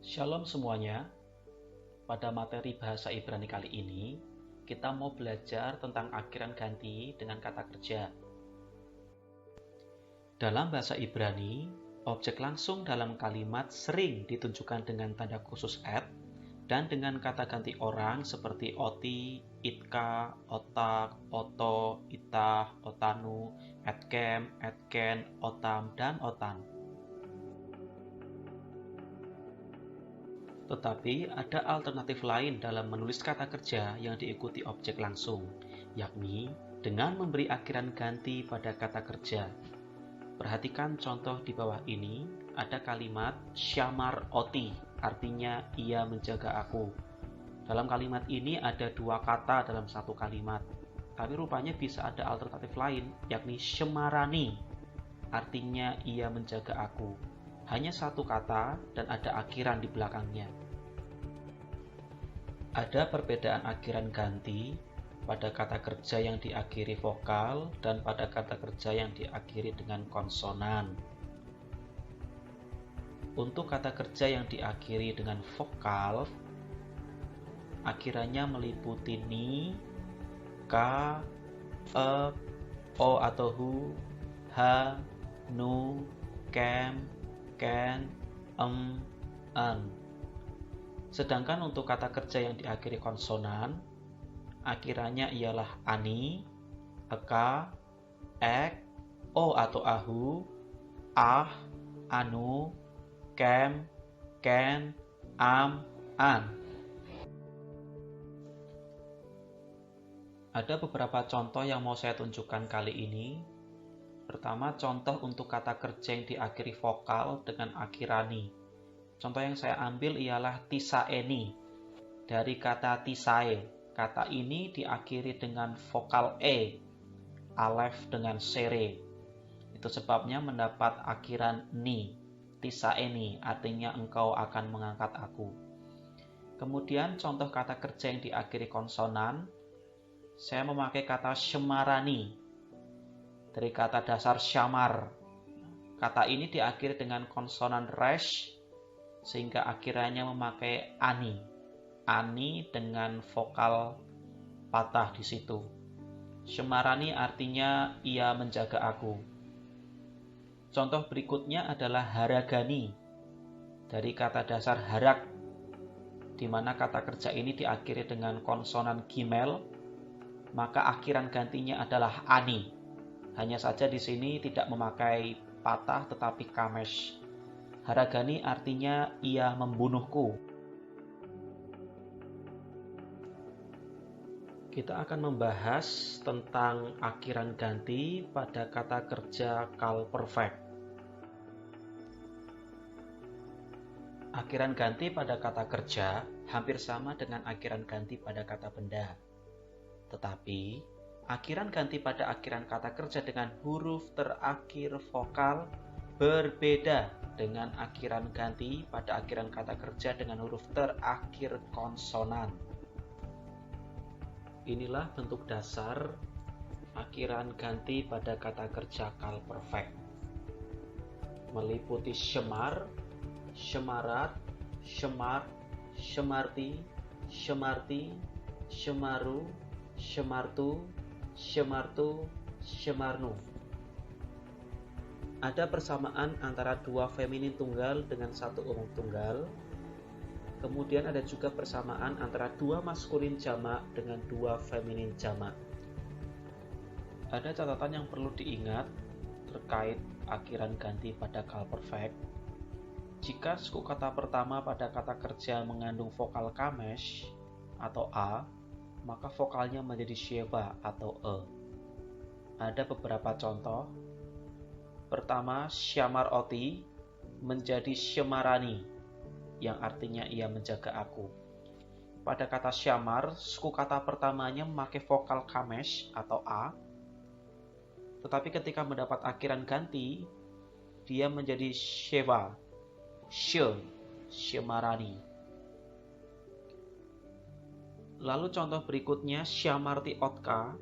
Shalom semuanya. Pada materi bahasa Ibrani kali ini, kita mau belajar tentang akhiran ganti dengan kata kerja. Dalam bahasa Ibrani, objek langsung dalam kalimat sering ditunjukkan dengan tanda khusus at dan dengan kata ganti orang seperti oti, itka, otak, oto, itah, otanu, etkem, etken, otam, dan otan. Tetapi ada alternatif lain dalam menulis kata kerja yang diikuti objek langsung, yakni dengan memberi akhiran ganti pada kata kerja. Perhatikan contoh di bawah ini, ada kalimat syamar oti, artinya ia menjaga aku. Dalam kalimat ini ada dua kata dalam satu kalimat, tapi rupanya bisa ada alternatif lain, yakni shemarani, artinya ia menjaga aku. Hanya satu kata dan ada akhiran di belakangnya. Ada perbedaan akhiran ganti pada kata kerja yang diakhiri vokal dan pada kata kerja yang diakhiri dengan konsonan. Untuk kata kerja yang diakhiri dengan vokal, akhirannya meliputi ni, ka, e, o atau hu, ha, nu, kem, ken, an. Sedangkan untuk kata kerja yang diakhiri konsonan, akhirannya ialah ani, eka, ek, o atau ahu, ah, anu, kem, ken, an. Ada beberapa contoh yang mau saya tunjukkan kali ini. Pertama, contoh untuk kata kerja yang diakhiri vokal dengan akhirani. Contoh yang saya ambil ialah tisaeni, dari kata tisae. Kata ini diakhiri dengan vokal e, alef dengan sere. Itu sebabnya mendapat akhiran ni, tisaeni, artinya engkau akan mengangkat aku. Kemudian contoh kata kerja yang diakhiri konsonan, saya memakai kata shemarani, dari kata dasar syamar. Kata ini diakhiri dengan konsonan resh, sehingga akhirannya memakai ani. Ani dengan vokal patah di situ. Shemarani artinya ia menjaga aku. Contoh berikutnya adalah haragani, dari kata dasar harak, di mana kata kerja ini diakhiri dengan konsonan gimel, maka akhiran gantinya adalah ani. Hanya saja di sini tidak memakai patah tetapi kamesh. Haragani artinya ia membunuhku. Kita akan membahas tentang akhiran ganti pada kata kerja kal perfect. Akhiran ganti pada kata kerja hampir sama dengan akhiran ganti pada kata benda. Tetapi akhiran ganti pada akhiran kata kerja dengan huruf terakhir vokal berbeda dengan akhiran ganti pada akhiran kata kerja dengan huruf terakhir konsonan. Inilah bentuk dasar akhiran ganti pada kata kerja kal perfect. Meliputi shemar, shemarat, shemar, shemarti, shemarti, shemaru, shemartu, shemartu, shemarnu. Ada persamaan antara dua feminin tunggal dengan satu umum tunggal. Kemudian ada juga persamaan antara dua maskulin jamak dengan dua feminin jamak. Ada catatan yang perlu diingat terkait akhiran ganti pada kal perfect. Jika suku kata pertama pada kata kerja mengandung vokal kamesh atau a, maka vokalnya menjadi sheva atau e. Ada beberapa contoh. Pertama, syamar oti menjadi shemarani, yang artinya ia menjaga aku. Pada kata syamar, suku kata pertamanya memakai vokal kamesh atau a, tetapi ketika mendapat akhiran ganti, dia menjadi sheva, shemarani. Lalu contoh berikutnya, syamarti otka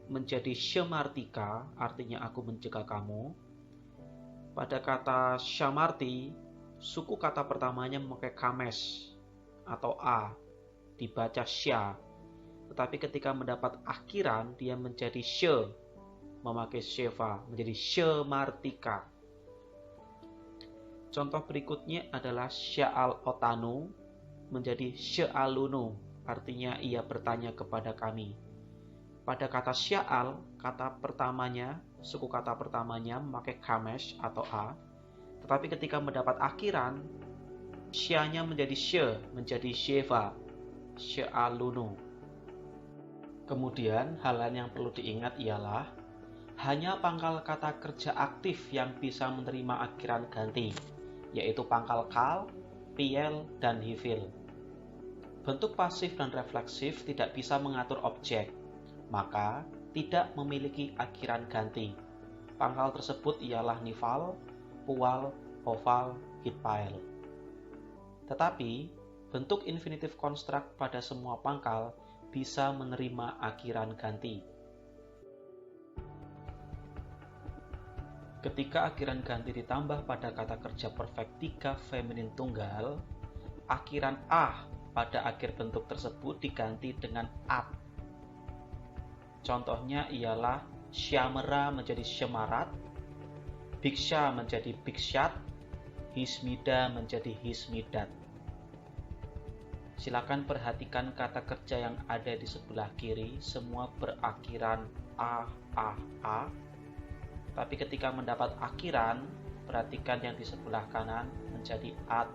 menjadi shemartika, artinya aku menjaga kamu. Pada kata syamarti, suku kata pertamanya memakai kamesh atau a, dibaca sya, tetapi ketika mendapat akhiran dia menjadi she, memakai sheva, menjadi shemartika. Contoh berikutnya adalah sya'al otanu menjadi sya'alunu, artinya ia bertanya kepada kami. Pada kata sya'al, kata pertamanya, suku kata pertamanya memakai kamesh atau a, tetapi ketika mendapat akhiran, syanya menjadi she, menjadi sheva, sya'alunu. Kemudian hal lain yang perlu diingat ialah hanya pangkal kata kerja aktif yang bisa menerima akhiran ganti, yaitu pangkal kal, piel, dan hifil. Bentuk pasif dan refleksif tidak bisa mengatur objek, maka tidak memiliki akhiran ganti. Pangkal tersebut ialah nifal, pual, oval, hitpael. Tetapi, bentuk infinitive construct pada semua pangkal bisa menerima akhiran ganti. Ketika akhiran ganti ditambah pada kata kerja perfect 3 feminin tunggal, akhiran ah pada akhir bentuk tersebut diganti dengan at. Contohnya ialah syamera menjadi syemarat, biksha menjadi bikshat, hismida menjadi hismidat. Silakan perhatikan kata kerja yang ada di sebelah kiri, semua berakhiran a. Tapi ketika mendapat akhiran, perhatikan yang di sebelah kanan menjadi at.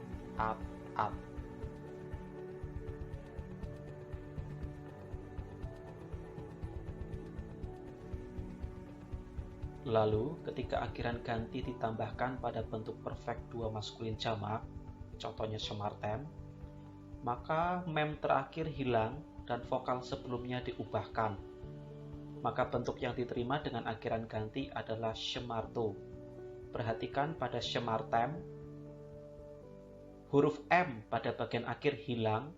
Lalu, ketika akhiran ganti ditambahkan pada bentuk perfect 2 maskulin jamak, contohnya semartem, maka mem terakhir hilang dan vokal sebelumnya diubahkan. Maka bentuk yang diterima dengan akhiran ganti adalah shemarto. Perhatikan pada shemartem, huruf M pada bagian akhir hilang,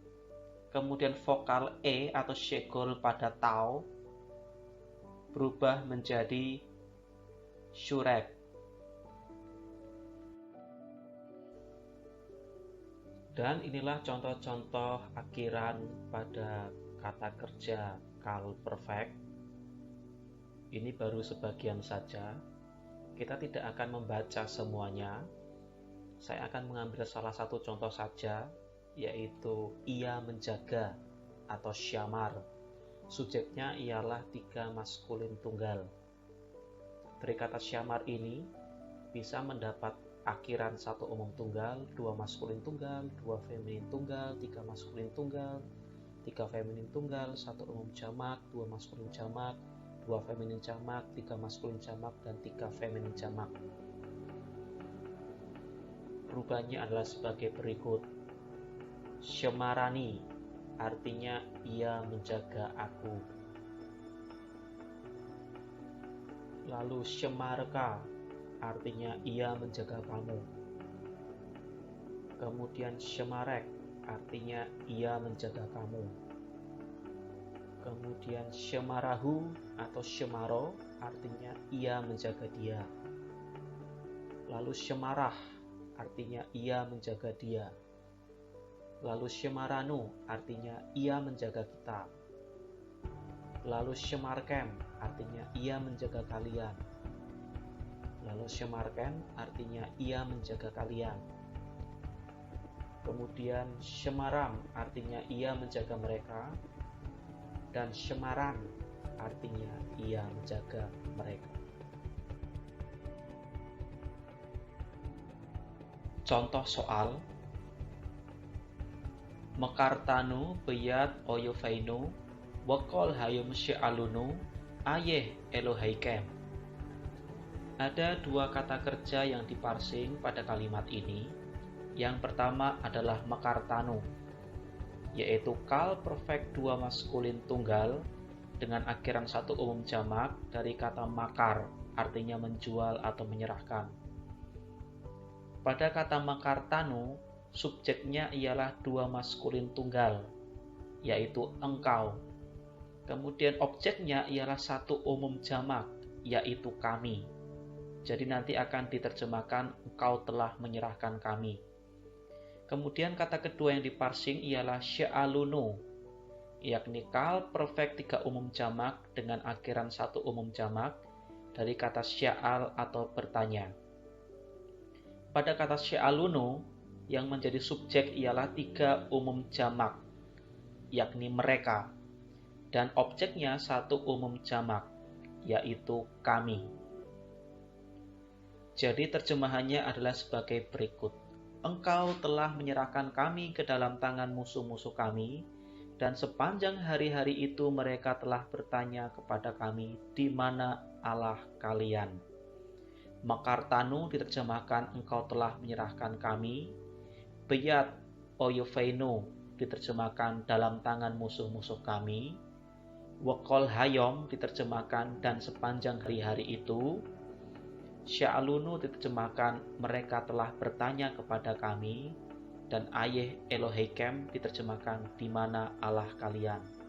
kemudian vokal E atau shegol pada tau berubah menjadi shurek. Dan inilah contoh-contoh akhiran pada kata kerja kal perfect. Ini baru sebagian saja. Kita tidak akan membaca semuanya. Saya akan mengambil salah satu contoh saja, yaitu ia menjaga atau syamar. Subjeknya ialah 3 maskulin tunggal. Dari kata syamar ini bisa mendapat akhiran 1 umum tunggal, 2 maskulin tunggal, 2 feminin tunggal, 3 maskulin tunggal, 3 feminin tunggal, 1 umum jamak, 2 maskulin jamak, 2 feminin jamak, 3 maskulin jamak, dan 3 feminin jamak. Perubahannya adalah sebagai berikut. Shemarani artinya ia menjaga aku. Lalu shemarka artinya ia menjaga kamu. Kemudian shemarek artinya ia menjaga kamu. Kemudian shemarahu atau shemaro artinya ia menjaga dia. Lalu shemarah artinya ia menjaga dia. Lalu shemaranu artinya ia menjaga kita. Lalu shemarkem artinya ia menjaga kalian. Lalu shemarken artinya ia menjaga kalian. Kemudian shemaram artinya ia menjaga mereka. Dan shemaran artinya ia menjaga mereka. Contoh soal: Mekartanu beyat oyofainu wakol hayum sya'alunu ayeh elohaikem. Ada 2 kata kerja yang diparsing pada kalimat ini. Yang pertama adalah mekartanu, yaitu kal perfect 2 maskulin tunggal dengan akhiran 1 umum jamak dari kata makar, artinya menjual atau menyerahkan. Pada kata makartanu, subjeknya ialah 2 maskulin tunggal, yaitu engkau. Kemudian objeknya ialah 1 umum jamak, yaitu kami. Jadi nanti akan diterjemahkan engkau telah menyerahkan kami. Kemudian kata kedua yang diparsing ialah sya'alunu, yakni kal perfect 3 umum jamak dengan akhiran 1 umum jamak dari kata sya'al atau bertanya. Pada kata sya'alunu, yang menjadi subjek ialah 3 umum jamak, yakni mereka, dan objeknya 1 umum jamak, yaitu kami. Jadi terjemahannya adalah sebagai berikut. Engkau telah menyerahkan kami ke dalam tangan musuh-musuh kami, dan sepanjang hari-hari itu mereka telah bertanya kepada kami, di mana Allah kalian? Makartanu diterjemahkan engkau telah menyerahkan kami. Beyat oyofeinu diterjemahkan dalam tangan musuh-musuh kami. Wekol hayom diterjemahkan dan sepanjang hari-hari itu. Sya'alunu diterjemahkan mereka telah bertanya kepada kami, dan ayeh Eloheikem diterjemahkan di mana Allah kalian.